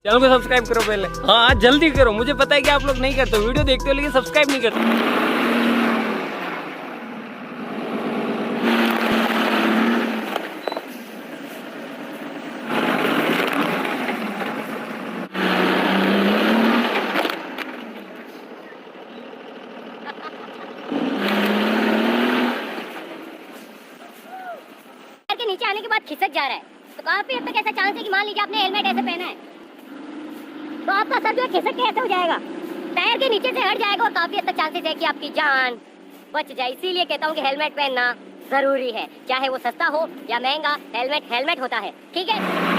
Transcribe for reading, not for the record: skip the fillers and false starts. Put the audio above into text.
Channel को subscribe करो पहले। हाँ जल्दी करो, मुझे पता है कि आप लोग नहीं करते, वीडियो देखते हो लेकिन सब्सक्राइब नहीं करते। के नीचे आने के बाद खिसक जा रहा है, तो काफी हद तक ऐसा चांस है कि मान लीजिए आपने हेलमेट ऐसे पहना है तो आपका सर जो है खिसक के ऐसे हो जाएगा, टायर के नीचे से हट जाएगा और काफी हद तक चांसेस है कि आपकी जान बच जाए। इसीलिए कहता हूँ कि हेलमेट पहनना जरूरी है, चाहे वो सस्ता हो या महंगा, हेलमेट हेलमेट होता है। ठीक है।